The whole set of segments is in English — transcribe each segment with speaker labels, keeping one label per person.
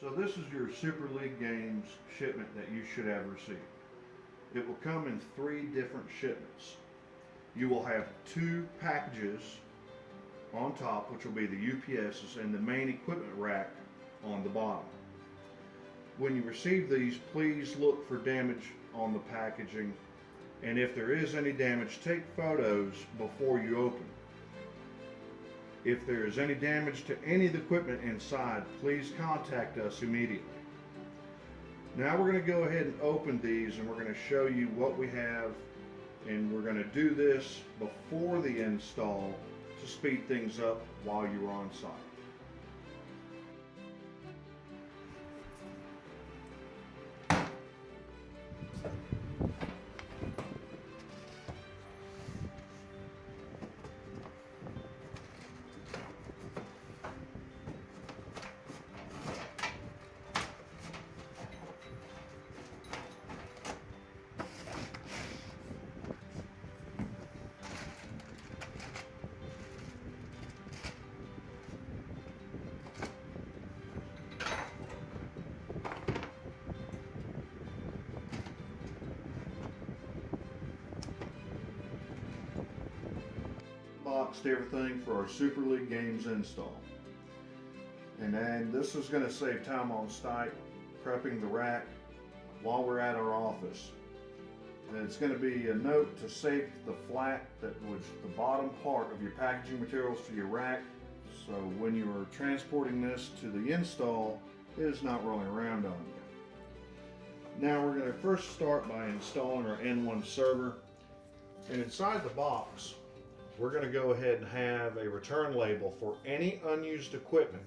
Speaker 1: So this is your Super League Games shipment that you should have received. It will come in 3 different shipments. You will have 2 packages on top, which will be the UPSs, and the main equipment rack on the bottom. When you receive these, please look for damage on the packaging, and if there is any damage, take photos before you open. If there is any damage to any of the equipment inside, please contact us immediately. Now we're going to go ahead and open these, and we're going to show you what we have, and we're going to do this before the install to speed things up while you're on site. Boxed everything for our Super League Games install. And then this is going to save time on site prepping the rack while we're at our office. And it's going to be a note to save the flat that was the bottom part of your packaging materials for your rack, so when you are transporting this to the install, it is not rolling around on you. Now we're going to first start by installing our N1 server, and inside the box we're going to go ahead and have a return label for any unused equipment,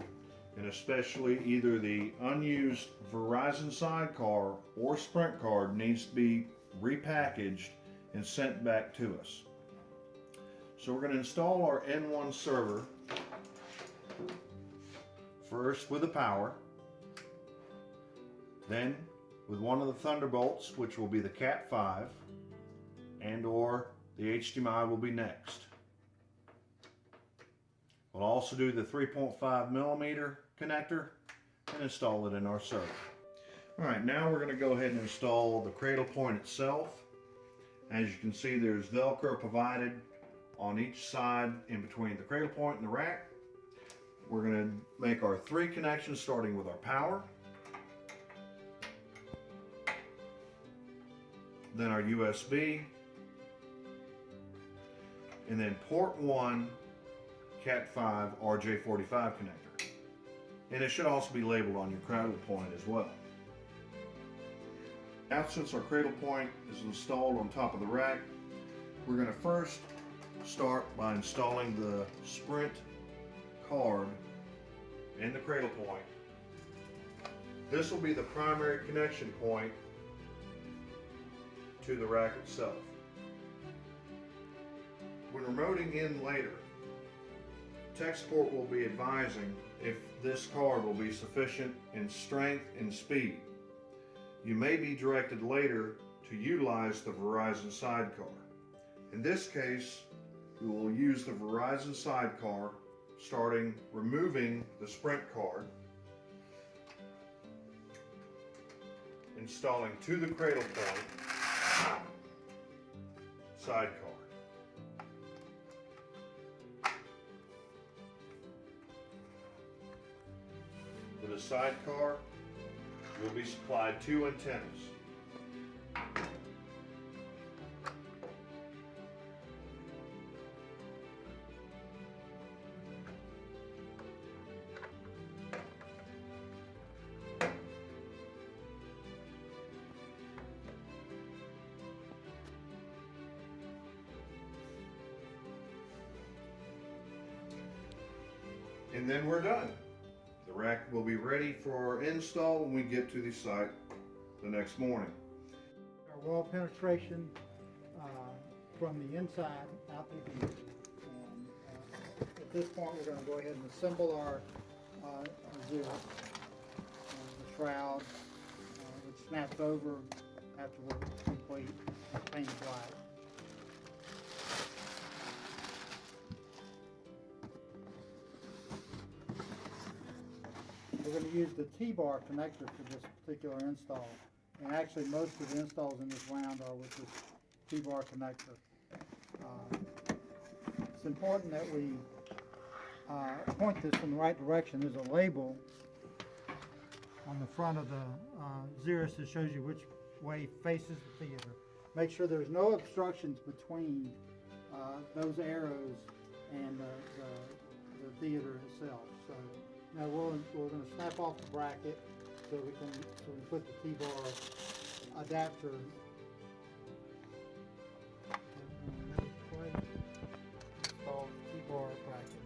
Speaker 1: and especially either the unused Verizon sidecar or Sprint card needs to be repackaged and sent back to us. So we're going to install our N1 server first with the power, then with one of the Thunderbolts, which will be the Cat 5, and or the HDMI will be next. We'll also do the 3.5 millimeter connector and install it in our server. Alright, now we're going to go ahead and install the cradle point itself. As you can see, there's Velcro provided on each side in between the cradle point and the rack. We're going to make our 3 connections, starting with our power, then our USB, and then port 1 Cat 5 RJ45 connector. And it should also be labeled on your cradle point as well. Now, since our cradle point is installed on top of the rack, we're going to first start by installing the Sprint card in the cradle point. This will be the primary connection point to the rack itself. When remoting in later, tech support will be advising if this card will be sufficient in strength and speed. You may be directed later to utilize the Verizon sidecar. In this case, we will use the Verizon sidecar, starting removing the Sprint card, installing to the cradle point sidecar. With a sidecar, you'll be supplied 2 antennas. And then we're done. The rack will be ready for our install when we get to the site the next morning.
Speaker 2: Our wall penetration from the inside out the view. And at this point, we're going to go ahead and assemble our zip, the shroud, which snaps over after we're complete, paint black. We're going we use the T-bar connector for this particular install. And actually, most of the installs in this round are with this T-bar connector. It's important that we point this in the right direction. There's a label on the front of the Xeris that shows you which way faces the theater. Make sure there's no obstructions between those arrows and the theater itself. So now we're going to snap off the bracket so we put the T-bar adapter. Install the T-bar bracket.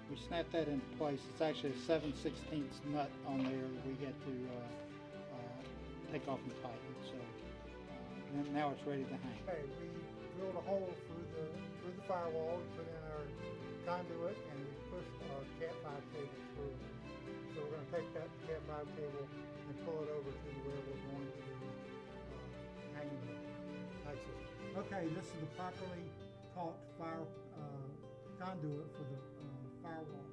Speaker 2: We snap that into place. It's actually a 7/16 nut on there that we get to take off and tighten. So and now it's ready to hang. Okay, we drilled a hole through the firewall. We put in our conduit and we pushed our Cat 5 cable through. So we're going to take that Cat 5 cable and pull it over to where we're going to hang the access. Okay, this is the properly caulked conduit for the firewall.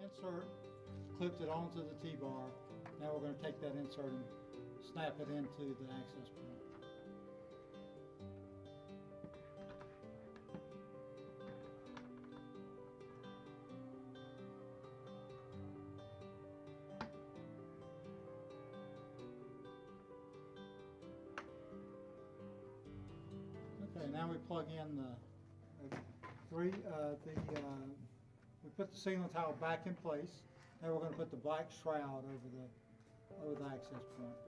Speaker 2: Insert, clipped it onto the T-bar. Now we're going to take that insert and snap it into the access point. Okay, now we plug in we put the signal tower back in place. Now we're going to put the black shroud over the access point.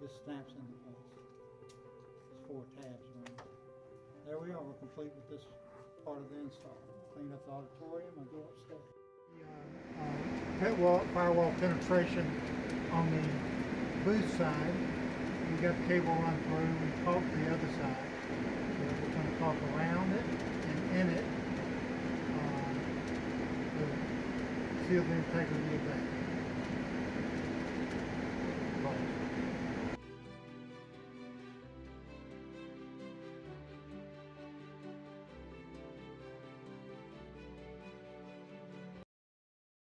Speaker 2: This snaps into place. There's 4 tabs around. There we are. We're complete with this part of the install. Clean up the auditorium and go upstairs. Firewall penetration on the booth side. We got the cable run through. We caulked the other side. So we're going to caulk around it and in it to seal the integrity of that.